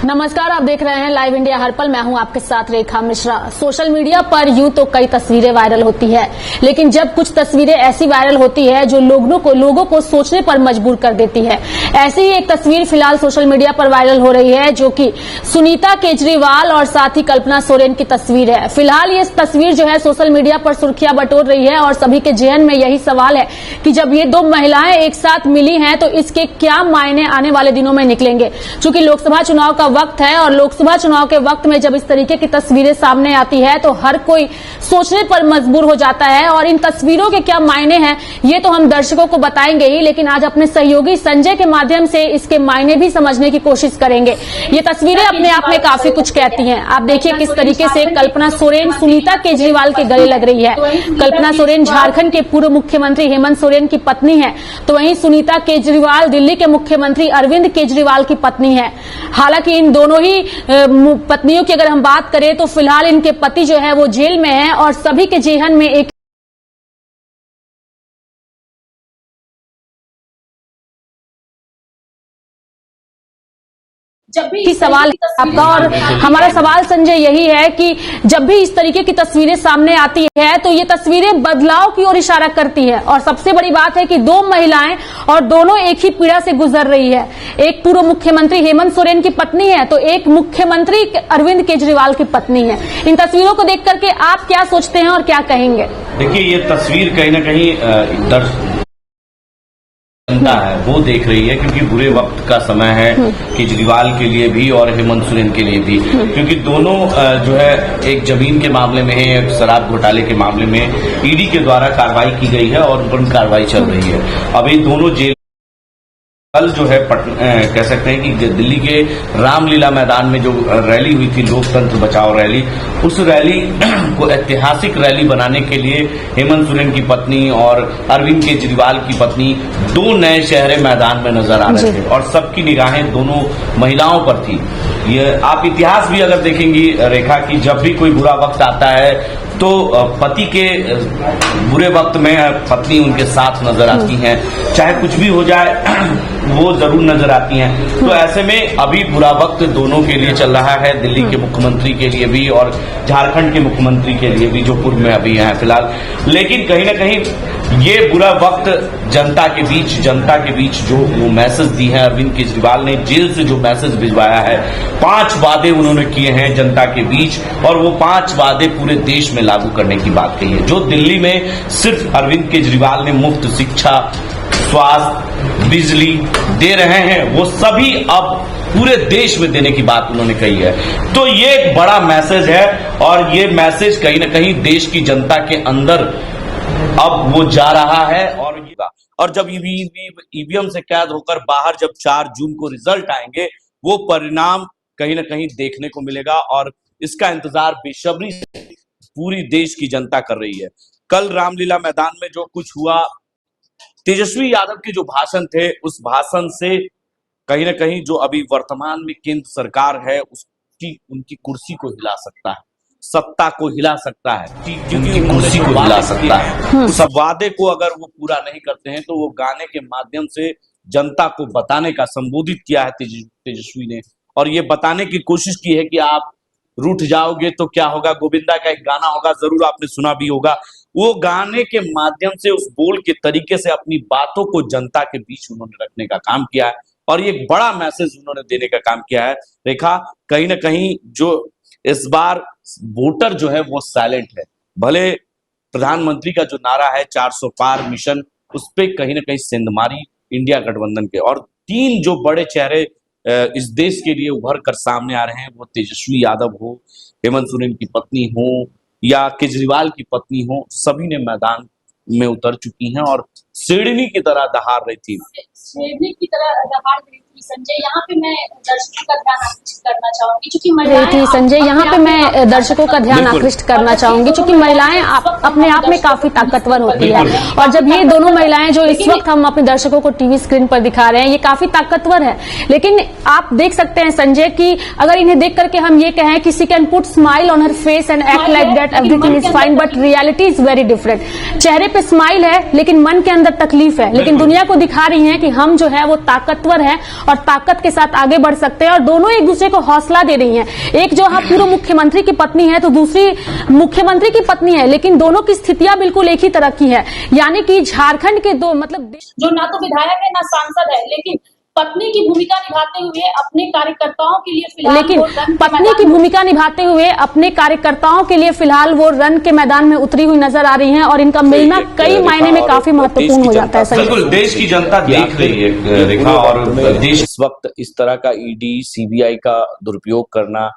नमस्कार, आप देख रहे हैं लाइव इंडिया हर पल। मैं हूं आपके साथ रेखा मिश्रा। सोशल मीडिया पर यूं तो कई तस्वीरें वायरल होती है, लेकिन जब कुछ तस्वीरें ऐसी वायरल होती है जो लोगों को सोचने पर मजबूर कर देती है। ऐसी ही एक तस्वीर फिलहाल सोशल मीडिया पर वायरल हो रही है, जो कि सुनीता केजरीवाल और साथ ही कल्पना सोरेन की तस्वीर है। फिलहाल ये तस्वीर जो है सोशल मीडिया पर सुर्खियां बटोर रही है और सभी के जहन में यही सवाल है कि जब ये दो महिलाएं एक साथ मिली हैं तो इसके क्या मायने आने वाले दिनों में निकलेंगे। चूंकि लोकसभा चुनाव का वक्त है और लोकसभा चुनाव के वक्त में जब इस तरीके की तस्वीरें सामने आती है तो हर कोई सोचने पर मजबूर हो जाता है। और इन तस्वीरों के क्या मायने हैं ये तो हम दर्शकों को बताएंगे ही, लेकिन आज अपने सहयोगी संजय के माध्यम से इसके मायने भी समझने की कोशिश करेंगे। ये तस्वीरें अपने आप में काफी कुछ कहती हैं। आप देखिए किस तरीके से कल्पना सोरेन सुनीता केजरीवाल के गले लग रही है। कल्पना सोरेन झारखंड के पूर्व मुख्यमंत्री हेमंत सोरेन की पत्नी है, तो वहीं सुनीता केजरीवाल दिल्ली के मुख्यमंत्री अरविंद केजरीवाल की पत्नी है। हालांकि इन दोनों ही पत्नियों की अगर हम बात करें तो फिलहाल इनके पति जो है वो जेल में है और सभी के जेहन में एक जब भी सवाल आपका और हमारा सवाल संजय यही है कि जब भी इस तरीके की तस्वीरें सामने आती है तो ये तस्वीरें बदलाव की ओर इशारा करती है। और सबसे बड़ी बात है कि दो महिलाएं और दोनों एक ही पीड़ा से गुजर रही है। एक पूर्व मुख्यमंत्री हेमंत सोरेन की पत्नी है तो एक मुख्यमंत्री अरविंद केजरीवाल की पत्नी है। इन तस्वीरों को देख करके आप क्या सोचते हैं और क्या कहेंगे? देखिए, ये तस्वीर कहीं ना कहीं जनता है वो देख रही है, क्योंकि बुरे वक्त का समय है केजरीवाल के लिए भी और हेमंत सोरेन के लिए भी, क्योंकि दोनों जो है एक जमीन के मामले में है, एक शराब घोटाले के मामले में ईडी के द्वारा कार्रवाई की गई है और उन पर कार्रवाई चल रही है। अब ये दोनों जेल कल जो है कह सकते हैं कि दिल्ली के रामलीला मैदान में जो रैली हुई थी, लोकतंत्र बचाओ रैली, उस रैली को ऐतिहासिक रैली बनाने के लिए हेमंत सोरेन की पत्नी और अरविंद केजरीवाल की पत्नी दो नए चेहरे मैदान में नजर आ रहे थे और सबकी निगाहें दोनों महिलाओं पर थी। ये आप इतिहास भी अगर देखेंगी रेखा, की जब भी कोई बुरा वक्त आता है तो पति के बुरे वक्त में पत्नी उनके साथ नजर आती हैं, चाहे कुछ भी हो जाए वो जरूर नजर आती हैं। तो ऐसे में अभी बुरा वक्त दोनों के लिए चल रहा है, दिल्ली के मुख्यमंत्री के लिए भी और झारखंड के मुख्यमंत्री के लिए भी, जो पूर्व में अभी हैं फिलहाल। लेकिन कहीं ना कहीं ये बुरा वक्त जनता के बीच जो वो मैसेज दी है, अरविंद केजरीवाल ने जेल से जो मैसेज भिजवाया है, 5 वादे उन्होंने किए हैं जनता के बीच और वो 5 वादे पूरे देश में लागू करने की बात कही है। जो दिल्ली में सिर्फ अरविंद केजरीवाल ने मुफ्त शिक्षा, स्वास्थ्य, बिजली दे रहे हैं, वो सभी अब पूरे देश में देने की बात उन्होंने कही है। तो ये एक बड़ा मैसेज है और ये मैसेज कहीं ना कहीं देश की जनता के अंदर अब वो जा रहा है। और जब ईवीएम से कैद होकर बाहर जब 4 जून को रिजल्ट आएंगे, वो परिणाम कहीं ना कहीं देखने को मिलेगा और इसका इंतजार बेसब्री से पूरी देश की जनता कर रही है। कल रामलीला मैदान में जो कुछ हुआ, तेजस्वी यादव के जो भाषण थे, उस भाषण से कहीं ना कहीं जो अभी वर्तमान में केंद्र सरकार है उनकी कुर्सी को हिला सकता है, सत्ता को हिला सकता है, क्योंकि कुर्सी को हिला सकता है। उस वादे को अगर वो पूरा नहीं करते हैं तो वो गाने के माध्यम से जनता को बताने का संबोधित किया है तेजस्वी ने, और ये बताने की कोशिश की है कि आप रूठ जाओगे तो क्या होगा। गोविंदा का एक गाना होगा, जरूर आपने सुना भी होगा। वो गाने के माध्यम से, उस बोल के तरीके से अपनी बातों को जनता के बीच उन्होंने रखने का काम किया है और ये एक बड़ा मैसेज उन्होंने देने का काम किया है। रेखा, कहीं ना कहीं जो इस बार वोटर जो है वो साइलेंट है। भले प्रधानमंत्री का जो नारा है 400 पार मिशन, उस पर कहीं ना कहीं सेंधमारी इंडिया गठबंधन के, और 3 जो बड़े चेहरे इस देश के लिए उभर कर सामने आ रहे हैं, वो तेजस्वी यादव हो, हेमंत सोरेन की पत्नी हो या केजरीवाल की पत्नी हो, सभी ने मैदान में उतर चुकी हैं और शेरनी की तरह दहाड़ रही थी। शेरनी की तरह दहाड़ रही थी। संजय, यहाँ पे मैं दर्शकों का ध्यान आकृष्ट करना चाहूंगी, क्योंकि महिलाएं संजय यहाँ पे मैं दर्शकों का ध्यान आकृष्ट करना चाहूंगी क्योंकि महिलाएं अपने आप में काफी ताकतवर होती है। और जब ये दोनों महिलाएं जो इस वक्त हम अपने दर्शकों को टीवी स्क्रीन पर दिखा रहे हैं, ये काफी ताकतवर है। लेकिन आप देख सकते हैं संजय कि अगर इन्हें देख करके हम ये कहें कि she can put smile on her face and act like that everything is fine, but reality is very different. चेहरे पे स्माइल है लेकिन मन के अंदर अंदर तकलीफ है, लेकिन दुनिया को दिखा रही हैं कि हम जो है वो ताकतवर हैं और ताकत के साथ आगे बढ़ सकते हैं, और दोनों एक दूसरे को हौसला दे रही हैं। एक जो हाँ पूर्व मुख्यमंत्री की पत्नी है तो दूसरी मुख्यमंत्री की पत्नी है, लेकिन दोनों की स्थितियां बिल्कुल एक ही तरह की है। यानी कि झारखंड के दो मतलब जो ना तो विधायक है ना सांसद है, लेकिन पत्नी की भूमिका निभाते हुए अपने कार्यकर्ताओं के लिए फिलहाल लेकिन वो रन के पत्नी मैदान की में भूमिका निभाते हुए अपने कार्यकर्ताओं के लिए फिलहाल वो रन के मैदान में उतरी हुई नजर आ रही हैं, और इनका मिलना कई मायने में काफी महत्वपूर्ण हो जाता है। बिल्कुल, देश की जनता देख रही है रेखा, और देश इस वक्त इस तरह का ईडी सीबीआई का दुरुपयोग करना,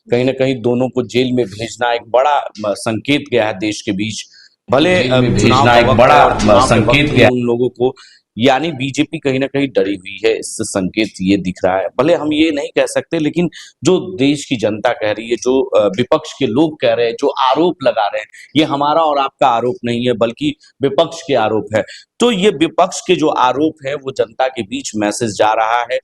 कहीं ना कहीं दोनों को जेल में भेजना एक बड़ा संकेत गया है देश के बीच। भले भेजना एक बड़ा संकेत गया उन लोगों को, यानी बीजेपी कहीं ना कहीं डरी हुई है, इससे संकेत ये दिख रहा है। भले हम ये नहीं कह सकते, लेकिन जो देश की जनता कह रही है, जो विपक्ष के लोग कह रहे हैं, जो आरोप लगा रहे हैं, ये हमारा और आपका आरोप नहीं है बल्कि विपक्ष के आरोप है। तो ये विपक्ष के जो आरोप है वो जनता के बीच मैसेज जा रहा है।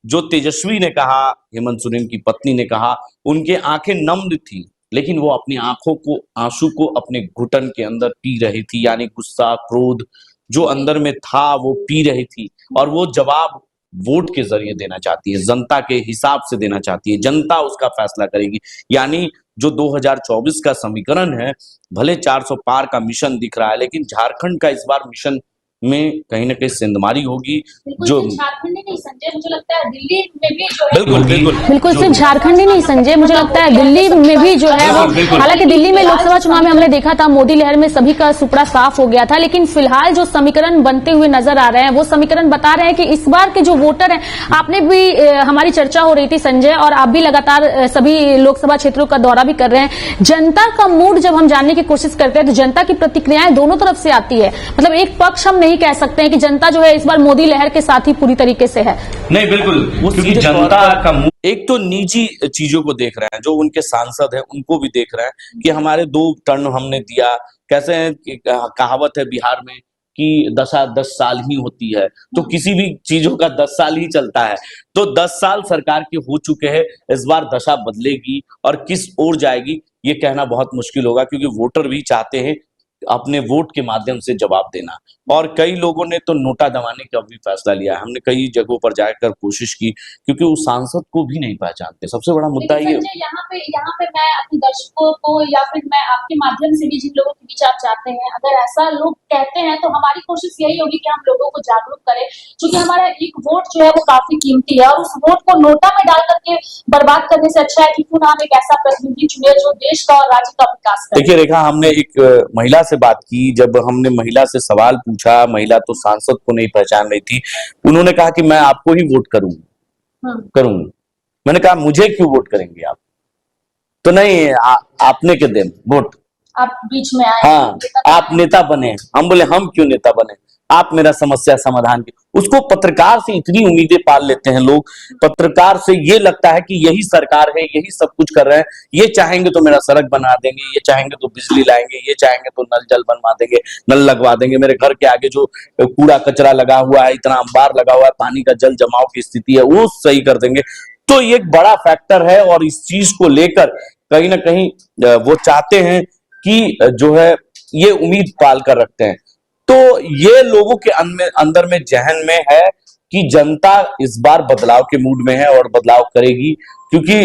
जो तेजस्वी ने कहा, हेमंत सोरेन की पत्नी ने कहा, उनके आंखें नम्र थी, लेकिन वो अपनी आंखों को, आंसू को अपने घुटन के अंदर पी रही थी, यानी गुस्सा, क्रोध जो अंदर में था वो पी रही थी, और वो जवाब वोट के जरिए देना चाहती है, जनता के हिसाब से देना चाहती है। जनता उसका फैसला करेगी। यानी जो 2024 का समीकरण है, भले 400 पार का मिशन दिख रहा है, लेकिन झारखंड का इस बार मिशन में कहीं ना कहीं सेंधमारी होगी। जो झारखंड ही नहीं संजय, मुझे लगता है दिल्ली में भी जो है बिल्कुल सिर्फ झारखंड ही नहीं संजय, मुझे लगता है दिल्ली में भी जो है वो, हालांकि दिल्ली में लोकसभा चुनाव में हमने देखा था मोदी लहर में सभी का सुपड़ा साफ हो गया था, लेकिन फिलहाल जो समीकरण बनते हुए नजर आ रहे हैं वो समीकरण बता रहे हैं कि इस बार के जो वोटर हैं, आपने भी हमारी चर्चा हो रही थी संजय, और आप भी लगातार सभी लोकसभा क्षेत्रों का दौरा भी कर रहे हैं। जनता का मूड जब हम जानने की कोशिश करते हैं तो जनता की प्रतिक्रियाएं दोनों तरफ से आती है। मतलब एक पक्ष हम नहीं कह सकते हैं कि जनता जो है इस बार मोदी लहर के साथ ही पूरी तरीके से है। नहीं, बिल्कुल, क्योंकि जनता का एक तो निजी चीजों को देख रहे हैं, जो उनके सांसद हैं उनको भी देख रहे हैं कि हमारे 2 टर्न हमने दिया। कैसे कहावत है बिहार में कि दशा 10 साल ही होती है, तो किसी भी चीजों का 10 साल ही चलता है। तो 10 साल सरकार के हो चुके हैं, इस बार दशा बदलेगी और किस ओर जाएगी ये कहना बहुत मुश्किल होगा, क्योंकि वोटर भी चाहते हैं अपने वोट के माध्यम से जवाब देना। और कई लोगों ने तो नोटा दबाने का भी फैसला लिया है। हमने कई जगहों पर जाकर कोशिश की, क्योंकि उस सांसद को भी नहीं पहचानते। सबसे बड़ा मुद्दा ये यहाँ पे मैं अपने दर्शकों को या फिर मैं आपके माध्यम से भी जिन लोगों के बीच आप जाते हैं, अगर ऐसा लोग कहते हैं तो हमारी कोशिश यही होगी कि हम लोगों को जागरूक करें, क्योंकि हमारा एक वोट जो है वो काफी कीमती है, और उस वोट को नोटा में डाल करके बर्बाद करने से अच्छा है कि क्यों ना हम एक ऐसा प्रतिनिधि चुने जो देश का और राज्य का विकास करे। देखिए रेखा, हमने एक महिला से बात की। जब हमने महिला से सवाल पूछा, महिला तो सांसद को नहीं पहचान रही थी। उन्होंने कहा कि मैं आपको ही वोट करूंगी। मैंने कहा मुझे क्यों वोट करेंगे आप? तो नहीं, आपने के दिन वोट, आप बीच में आए, हाँ, आप नेता बने। हम बोले हम क्यों नेता बने, आप मेरा समस्या समाधान की। उसको पत्रकार से इतनी उम्मीदें पाल लेते हैं लोग, पत्रकार से ये लगता है कि यही सरकार है, यही सब कुछ कर रहे हैं, ये चाहेंगे तो मेरा सड़क बना देंगे, ये चाहेंगे तो बिजली लाएंगे, ये चाहेंगे तो नल जल बनवा देंगे, नल लगवा देंगे। मेरे घर के आगे जो कूड़ा कचरा लगा हुआ है, इतना अंबार लगा हुआ है, पानी का जल जमाव की स्थिति है, वो सही कर देंगे। तो ये एक बड़ा फैक्टर है, और इस चीज को लेकर कहीं ना कहीं वो चाहते हैं कि जो है ये उम्मीद पाल कर रखते हैं। तो ये लोगों के अंदर में जहन में है कि जनता इस बार बदलाव के मूड में है और बदलाव करेगी, क्योंकि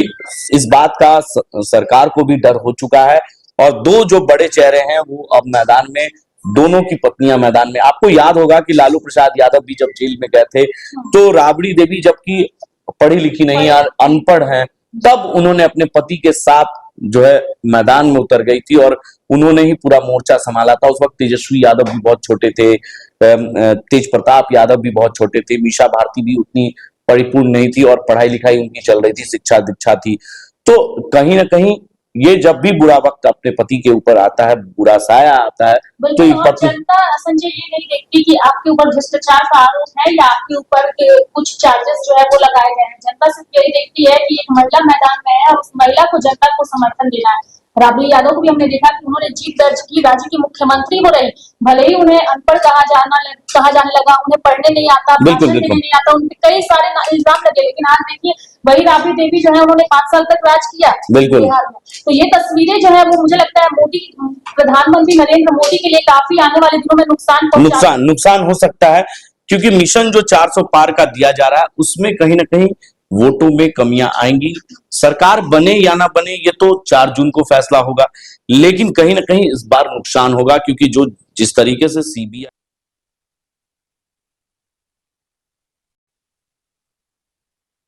इस बात का सरकार को भी डर हो चुका है। और 2 जो बड़े चेहरे हैं वो अब मैदान में, दोनों की पत्नियां मैदान में। आपको याद होगा कि लालू प्रसाद यादव भी जब जेल में गए थे, तो राबड़ी देवी जबकि पढ़ी लिखी नहीं, अनपढ़ हैं, तब उन्होंने अपने पति के साथ जो है मैदान में उतर गई थी, और उन्होंने ही पूरा मोर्चा संभाला था। उस वक्त तेजस्वी यादव भी बहुत छोटे थे, तेज प्रताप यादव भी बहुत छोटे थे, मीसा भारती भी उतनी परिपूर्ण नहीं थी, और पढ़ाई लिखाई उनकी चल रही थी, शिक्षा दीक्षा थी। तो कहीं ना कहीं ये जब भी बुरा वक्त अपने पति के ऊपर आता है, बुरा साया आता है, तो जनता संजय ये नहीं देखती कि आपके ऊपर भ्रष्टाचार का आरोप है या आपके ऊपर कुछ चार्जेस जो है वो लगाए गए हैं। जनता सिर्फ यही देखती है कि एक महिला मैदान में है और उस महिला को जनता को समर्थन देना है। राबड़ी यादव को भी हमने देखा कि उन्होंने जीत दर्ज की, राज्य की मुख्यमंत्री हो रही, भले ही उन्हें अनपढ़ कहा जाने लगा, उन्हें पढ़ने नहीं आता, बिल्कुल, भाषण देने बिल्कुल। नहीं आता, उन पे कई सारे इल्जाम लगे, लेकिन आज देखिए वही राबड़ी देवी जो है उन्होंने 5 साल तक राज किया बिल्कुल। बिहार में। तो ये तस्वीरें जो है वो मुझे लगता है मोदी, प्रधानमंत्री नरेंद्र मोदी के लिए काफी आने वाले दिनों में नुकसान हो सकता है, क्योंकि मिशन जो 400 पार का दिया जा रहा है उसमें कहीं ना कहीं वोटों में कमियां आएंगी। सरकार बने या ना बने ये तो 4 जून को फैसला होगा, लेकिन कहीं ना कहीं इस बार नुकसान होगा, क्योंकि जो जिस तरीके से सीबीआई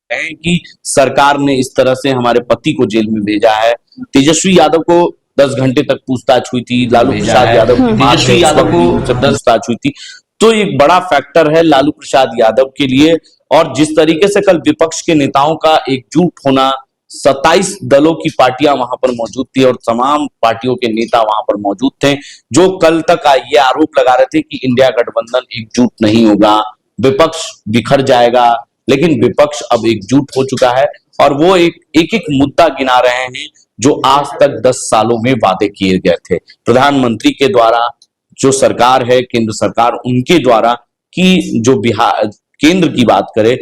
है कि सरकार ने इस तरह से हमारे पति को जेल में भेजा है, तेजस्वी यादव को 10 घंटे तक पूछताछ हुई थी, लालू प्रसाद यादव तेजस्वी यादव को पूछताछ हुई थी, तो एक बड़ा फैक्टर है लालू प्रसाद यादव के लिए। और जिस तरीके से कल विपक्ष के नेताओं का एकजुट होना, 27 दलों की पार्टियां वहां पर मौजूद थी और तमाम पार्टियों के नेता वहां पर मौजूद थे, जो कल तक ये आरोप लगा रहे थे कि इंडिया गठबंधन एकजुट नहीं होगा, विपक्ष बिखर जाएगा, लेकिन विपक्ष अब एकजुट हो चुका है और वो एक मुद्दा गिना रहे हैं जो आज तक 10 सालों में वादे किए गए थे प्रधानमंत्री के द्वारा, जो सरकार है केंद्र सरकार उनके द्वारा, कि जो बिहार केंद्र की बात करें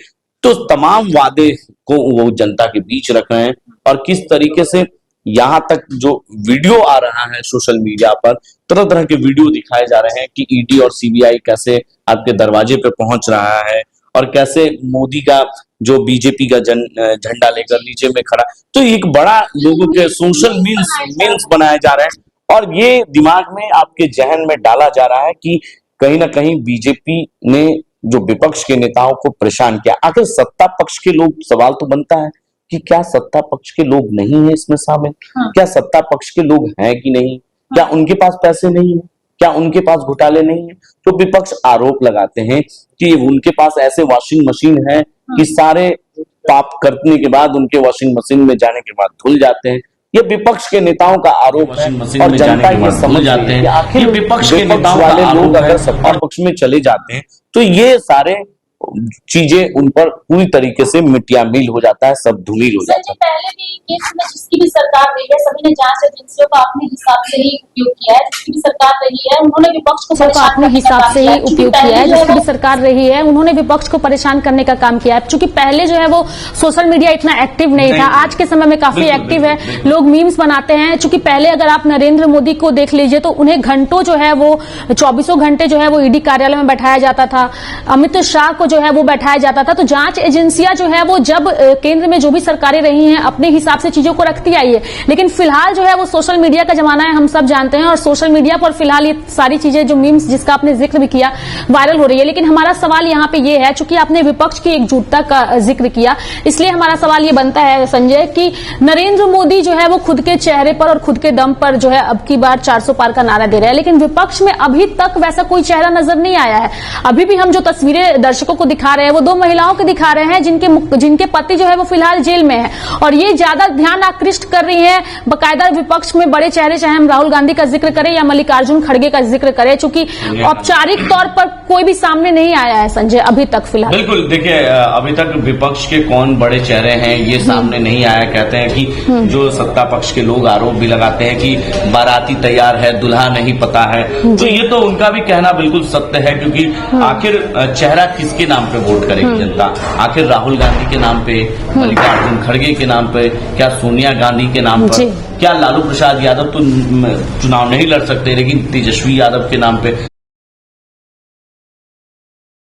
तो तमाम वादे को वो जनता के बीच रख रहे हैं। और किस तरीके से यहां तक जो वीडियो आ रहा है सोशल मीडिया पर, तरह तरह के वीडियो दिखाए जा रहे हैं कि ईडी और सीबीआई कैसे आपके दरवाजे पे पहुंच रहा है और कैसे मोदी का जो बीजेपी का झंडा लेकर नीचे में खड़ा, तो एक बड़ा लोगों के सोशल मीम्स बनाए जा रहे हैं और ये दिमाग में आपके जहन में डाला जा रहा है कि कहीं ना कहीं बीजेपी ने जो विपक्ष के नेताओं को परेशान किया। आखिर सत्ता पक्ष के लोग, सवाल तो बनता है कि क्या सत्ता पक्ष के लोग नहीं है इसमें शामिल? क्या सत्ता पक्ष के लोग हैं कि नहीं? क्या उनके पास पैसे नहीं है? क्या उनके पास घोटाले नहीं है? तो विपक्ष आरोप लगाते हैं कि उनके पास ऐसे वॉशिंग मशीन है कि सारे पाप करने के बाद उनके वॉशिंग मशीन में जाने के बाद धुल जाते हैं। ये विपक्ष के नेताओं का आरोप है और जनता ये समझ जाते हैं कि आखिर विपक्ष के नेताओं वाले का लोग आरोप अगर सत्ता पक्ष में चले जाते हैं तो ये सारे चीजें उन पर पूरी तरीके से मिट्टियामील हो जाता है, सब धूमिल हो जाता है। पहले भी केस में जिसकी भी सरकार रही है, सभी ने जांच एजेंसियों का अपने हिसाब से ही उपयोग किया है। जिसकी भी सरकार रही है उन्होंने विपक्ष को अपने हिसाब से ही उपयोग किया है। जिसकी भी सरकार रही है उन्होंने विपक्ष को परेशान करने का काम किया है। क्योंकि पहले जो है वो सोशल मीडिया इतना एक्टिव नहीं था, आज के समय में काफी एक्टिव है, लोग मीम्स बनाते हैं। चूंकि पहले अगर आप नरेंद्र मोदी को देख लीजिए तो उन्हें घंटों जो है वो 24 घंटे जो है वो ईडी कार्यालय में बैठाया जाता था, अमित शाह को जो है वो बैठाया जाता था। तो जांच एजेंसियां जो है वो जब केंद्र में जो भी सरकारें रही हैं अपने हिसाब से चीजों को रखती आई है, लेकिन फिलहाल जो है वो सोशल मीडिया का जमाना है, हम सब जानते हैं, और सोशल मीडिया पर फिलहाल ये सारी चीजें जो मीम्स जिसका आपने जिक्र भी किया वायरल हो रही है। लेकिन हमारा सवाल यहाँ पे ये है, चूंकि आपने विपक्ष की एकजुटता का जिक्र किया, इसलिए हमारा सवाल ये बनता है संजय कि नरेंद्र मोदी जो है वो खुद के चेहरे पर और खुद के दम पर जो है अब की बार 400 पार का नारा दे रहे हैं, लेकिन विपक्ष में अभी तक वैसा कोई चेहरा नजर नहीं आया है। अभी भी हम जो तस्वीरें दर्शकों को दिखा रहे हैं वो 2 महिलाओं के दिखा रहे हैं जिनके पति जो है वो फिलहाल जेल में है, और ये ज्यादा ध्यान आकृष्ट कर रही है। बकायदा विपक्ष में बड़े चेहरे, चाहे हम राहुल गांधी का जिक्र करें या मल्लिकार्जुन खड़गे का जिक्र करें, चूंकि औपचारिक तौर पर कोई भी सामने नहीं आया है संजय अभी तक फिलहाल। बिल्कुल, देखिए अभी तक विपक्ष के कौन बड़े चेहरे हैं ये सामने नहीं आया। कहते हैं कि जो सत्ता पक्ष के लोग आरोप भी लगाते हैं कि बाराती तैयार है, दुल्हा नहीं पता है, तो ये तो उनका भी कहना बिल्कुल सत्य है, क्योंकि आखिर चेहरा किसके नाम पे वोट करेगी जनता? आखिर राहुल गांधी के नाम पे, मल्लिकार्जुन खड़गे के नाम पे, क्या सोनिया गांधी के नाम पर, क्या लालू प्रसाद यादव तो चुनाव नहीं लड़ सकते लेकिन तेजस्वी यादव के नाम पे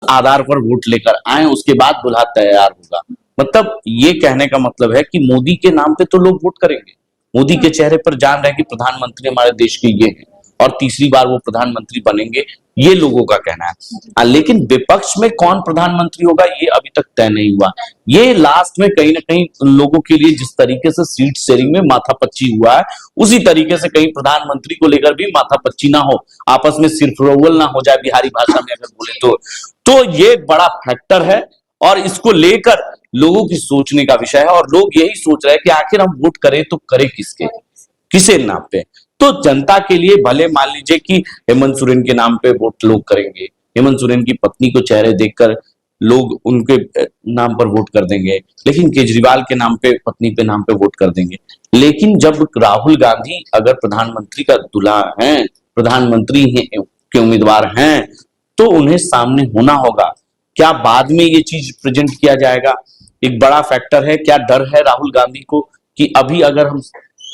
आधार पर वोट लेकर आए, उसके बाद दुल्हा तैयार होगा? मतलब ये कहने का मतलब है कि मोदी के नाम पे तो लोग वोट करेंगे, मोदी के चेहरे पर जान रहे हैं कि प्रधानमंत्री हमारे देश के ये हैं और तीसरी बार वो प्रधानमंत्री बनेंगे, ये लोगों का कहना है। लेकिन विपक्ष में कौन प्रधानमंत्री होगा ये अभी तक तय नहीं हुआ। ये लास्ट में कहीं ना कहीं लोगों के लिए जिस तरीके से सीट शेयरिंग में माथापच्ची हुआ है, उसी तरीके से कहीं प्रधानमंत्री को लेकर भी माथापच्ची ना हो, आपस में सिरफरोल ना हो जाए, बिहारी भाषा में अगर बोले तो ये बड़ा फैक्टर है और इसको लेकर लोगों की सोचने का विषय है। और लोग यही सोच रहे हैं कि आखिर हम वोट करें तो करें किसके, किसे नाम पे? तो जनता के लिए भले मान लीजिए कि हेमंत सोरेन के नाम पे वोट लोग करेंगे, हेमंत सोरेन की पत्नी को चेहरे देखकर लोग उनके नाम पर वोट कर देंगे, लेकिन केजरीवाल के नाम पे, पत्नी पे नाम पे वोट कर देंगे। लेकिन जब राहुल गांधी अगर प्रधानमंत्री का दूल्हा है, प्रधानमंत्री के उम्मीदवार हैं, तो उन्हें सामने होना होगा। क्या बाद में ये चीज प्रेजेंट किया जाएगा, एक बड़ा फैक्टर है। क्या डर है राहुल गांधी को कि अभी अगर हम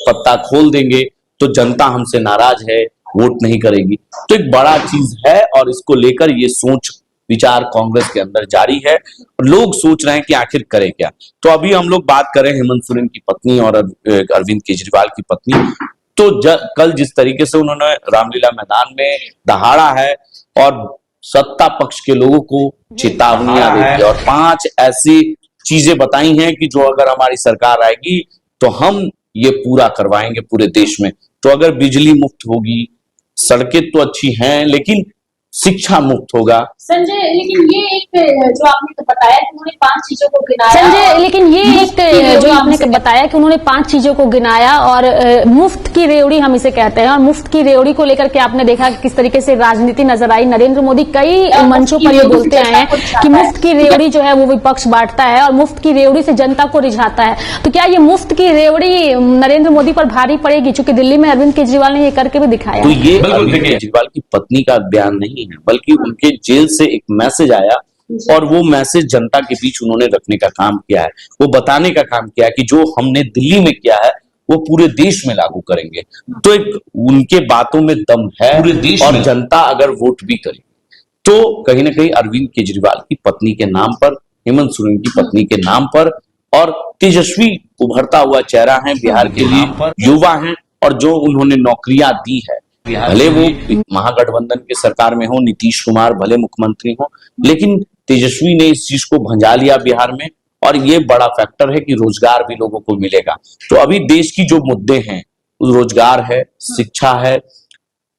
पत्ता खोल देंगे तो जनता हमसे नाराज है, वोट नहीं करेगी। तो एक बड़ा चीज है और इसको लेकर ये सोच विचार कांग्रेस के अंदर जारी है। लोग सोच रहे हैं कि आखिर करें क्या। तो अभी हम लोग बात करें हेमंत सोरेन की पत्नी और अरविंद केजरीवाल की पत्नी। तो कल जिस तरीके से उन्होंने रामलीला मैदान में दहाड़ा है और सत्ता पक्ष के लोगों को चेतावनियां दी और 5 ऐसी चीजें बताई हैं कि जो अगर हमारी सरकार आएगी तो हम ये पूरा करवाएंगे पूरे देश में। तो अगर बिजली मुफ्त होगी, सड़कें तो अच्छी हैं, लेकिन शिक्षा मुक्त होगा। संजय, लेकिन ये एक जो आपने बताया कि उन्होंने 5 चीजों को गिनाया। संजय, लेकिन ये एक जो आपने बताया कि उन्होंने 5 चीजों को गिनाया और मुफ्त की रेवड़ी हम इसे कहते हैं, और मुफ्त की रेवड़ी को लेकर के आपने देखा कि किस तरीके से राजनीति नजर आई। नरेंद्र मोदी कई मंचों पर ये बोलते आए हैं कि मुफ्त की रेवड़ी जो है वो विपक्ष बांटता है और मुफ्त की रेवड़ी से जनता को रिझाता है। तो क्या ये मुफ्त की रेवड़ी नरेंद्र मोदी पर भारी पड़ेगी? चूंकि दिल्ली में अरविंद केजरीवाल ने ये करके भी दिखाया। तो ये अरविंद केजरीवाल की पत्नी का बयान नहीं है, बल्कि उनके जेल से एक मैसेज आया और वो मैसेज जनता के बीच उन्होंने रखने का काम किया है। वो बताने का काम किया है कि जो हमने दिल्ली में किया है वो पूरे देश में लागू करेंगे। तो एक उनके बातों में दम है पूरे देश और जनता अगर वोट भी करे तो कहीं ना कहीं अरविंद केजरीवाल की पत्नी के नाम पर, हेमंत सोरेन की पत्नी के नाम पर, और तेजस्वी उभरता हुआ चेहरा है बिहार के लिए, युवा हैं और जो उन्होंने नौकरियां दी है, भले वो महागठबंधन के सरकार में हो, नीतीश कुमार भले मुख्यमंत्री हो, लेकिन तेजस्वी ने इस चीज को भंजा लिया बिहार में। और ये बड़ा फैक्टर है कि रोजगार भी लोगों को मिलेगा। तो अभी देश की जो मुद्दे हैं, रोजगार है, शिक्षा है,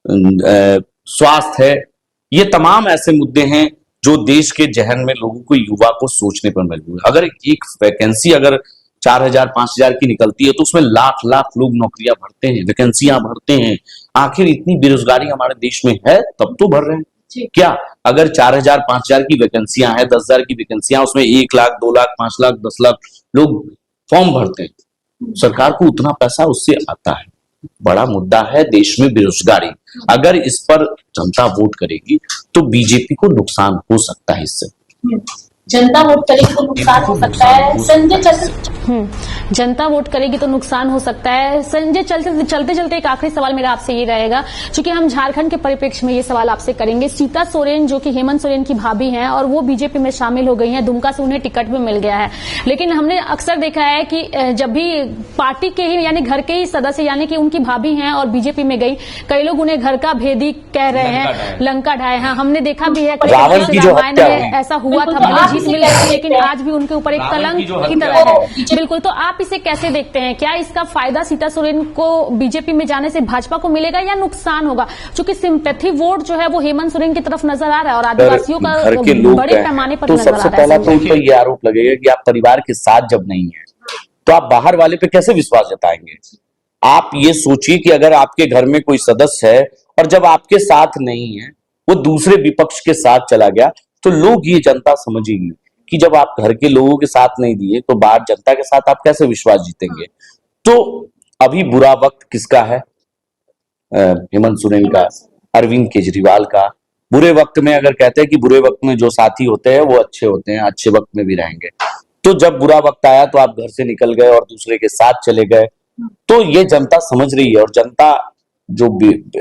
स्वास्थ्य है, ये तमाम ऐसे मुद्दे हैं जो देश के जहन में लोगों को, युवा को सोचने पर मजबूर है। अगर एक वैकेंसी अगर 4000 5000 की निकलती है तो उसमें लाख लाख लोग नौकरियां भरते हैं, वैकेंसियां भरते हैं। आखिर इतनी बेरोजगारी हमारे देश में है तब तो भर रहे हैं। क्या अगर 4000 5000 की वैकेंसियां हैं, 10,000 की वैकेंसियां, उसमें 1 लाख 2 लाख 5 लाख 10 लाख लोग फॉर्म भरते हैं, सरकार को उतना पैसा उससे आता है। बड़ा मुद्दा है देश में बेरोजगारी। अगर इस पर जनता वोट करेगी तो बीजेपी को नुकसान हो सकता है इससे। जनता वोट करेगी तो नुकसान हो सकता है। संजय, जनता वोट करेगी तो नुकसान हो सकता है। संजय, चलते चलते एक आखिरी सवाल मेरा आपसे ये रहेगा, क्योंकि हम झारखंड के परिप्रेक्ष्य में ये सवाल आपसे करेंगे। सीता सोरेन जो कि हेमंत सोरेन की भाभी हैं और वो बीजेपी में शामिल हो गई हैं, दुमका से उन्हें टिकट भी मिल गया है। लेकिन हमने अक्सर देखा है कि जब भी पार्टी के ही यानी घर के ही सदस्य यानी कि उनकी भाभी हैं और बीजेपी में गई, कई लोग उन्हें घर का भेदी कह रहे हैं, लंका ढाए हैं। हमने देखा भी है रामायण में ऐसा हुआ था, भले जीत मिल गई, लेकिन आज भी उनके ऊपर एक कलंक की तरह है। बिल्कुल, तो आप इसे कैसे देखते हैं? क्या इसका फायदा सीता सोरेन को बीजेपी में जाने से भाजपा को मिलेगा या नुकसान होगा? क्योंकि सिंपैथी वोट जो है वो हेमंत सोरेन की तरफ नजर आ रहा है और आदिवासियों का बड़े पैमाने पर नजर आ रहा है। सबसे पहला तो उन पर यह आरोप लगेगा कि आप परिवार के साथ जब नहीं है तो आप बाहर वाले पे कैसे विश्वास जताएंगे? आप ये सोचिए कि अगर आपके घर में कोई सदस्य है और जब आपके साथ नहीं है, वो दूसरे विपक्ष के साथ चला गया, तो लोग, ये जनता समझेगी कि जब आप घर के लोगों के साथ नहीं दिए तो बाहर जनता के साथ आप कैसे विश्वास जीतेंगे? तो अभी बुरा वक्त किसका है? हेमंत सोरेन का, अरविंद केजरीवाल का। बुरे वक्त में अगर कहते हैं कि बुरे वक्त में जो साथी होते हैं वो अच्छे होते हैं, अच्छे वक्त में भी रहेंगे। तो जब बुरा वक्त आया तो आप घर से निकल गए और दूसरे के साथ चले गए। तो ये जनता समझ रही है और जनता जो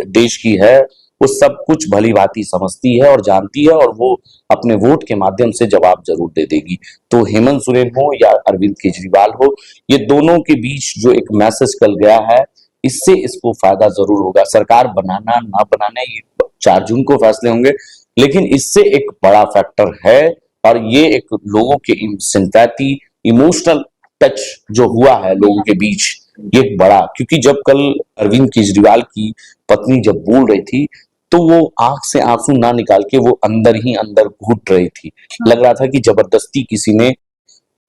देश की है वो सब कुछ भली भांति समझती है और जानती है और वो अपने वोट के माध्यम से जवाब जरूर दे देगी। तो हेमंत सोरेन हो या अरविंद केजरीवाल हो, ये दोनों के बीच जो एक मैसेज कल गया है, इससे इसको फायदा जरूर होगा। सरकार बनाना ना बनाना ये 4 जून को फैसले होंगे, लेकिन इससे एक बड़ा फैक्टर है और ये एक लोगों के सिंपैथी, इमोशनल टच जो हुआ है लोगों के बीच, ये बड़ा। क्योंकि जब कल अरविंद केजरीवाल की पत्नी जब बोल रही थी तो वो आंख से आंसू ना निकाल के वो अंदर ही अंदर घुट रही थी। लग रहा था कि जबरदस्ती किसी ने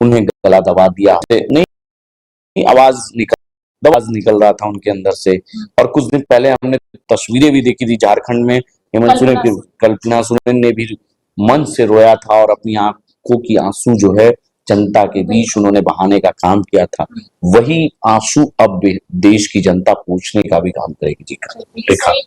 उन्हें गला दबा दिया। नहीं, आवाज निकल रहा था उनके अंदर से। और कुछ दिन पहले हमने तस्वीरें भी देखी थी झारखंड में, हेमंत सोरेन की, कल्पना सोरेन ने भी मंच से रोया था और अपनी आंख आंखों की आंसू जो है जनता के बीच उन्होंने बहाने का काम किया था, वही आंसू अब देश की जनता पूछने का भी काम करेगी। जी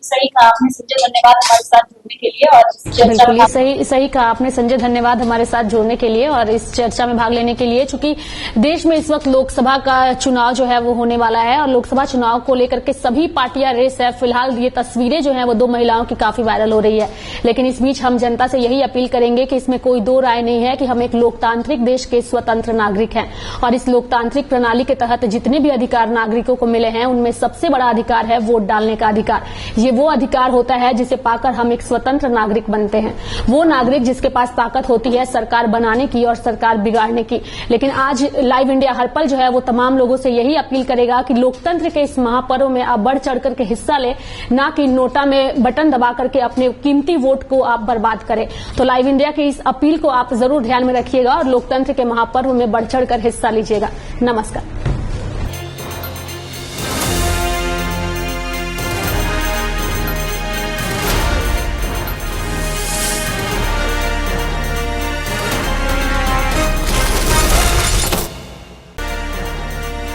सही कहा आपने संजय, धन्यवाद हमारे साथ जुड़ने के लिए और इस चर्चा बिल्कुल में ये सही कहा आपने संजय, धन्यवाद हमारे साथ जुड़ने के लिए और इस चर्चा में भाग लेने के लिए। चूंकि देश में इस वक्त लोकसभा का चुनाव जो है वो होने वाला है और लोकसभा चुनाव को लेकर के सभी पार्टियां रेस है। फिलहाल ये तस्वीरें जो है वो दो महिलाओं की काफी वायरल हो रही है, लेकिन इस बीच हम जनता से यही अपील करेंगे कि इसमें कोई दो राय नहीं है कि हम एक लोकतांत्रिक देश के स्वतंत्र नागरिक हैं और इस लोकतांत्रिक प्रणाली के तहत जितने भी अधिकार नागरिकों को मिले हैं उनमें सबसे बड़ा अधिकार है वोट डालने का अधिकार। ये वो अधिकार होता है जिसे पाकर हम एक स्वतंत्र नागरिक बनते हैं, वो नागरिक जिसके पास ताकत होती है सरकार बनाने की और सरकार बिगाड़ने की। लेकिन आज लाइव इंडिया हर पल जो है वो तमाम लोगों से यही अपील करेगा कि लोकतंत्र के इस महापर्व में आप बढ़ चढ़ करके हिस्सा लें, ना कि नोटा में बटन दबा करके अपने कीमती वोट को आप बर्बाद करें। तो लाइव इंडिया की इस अपील को आप जरूर ध्यान में रखिएगा और लोकतंत्र के महापर्व में बढ़ चढ़ कर हिस्सा लीजिएगा। नमस्कार।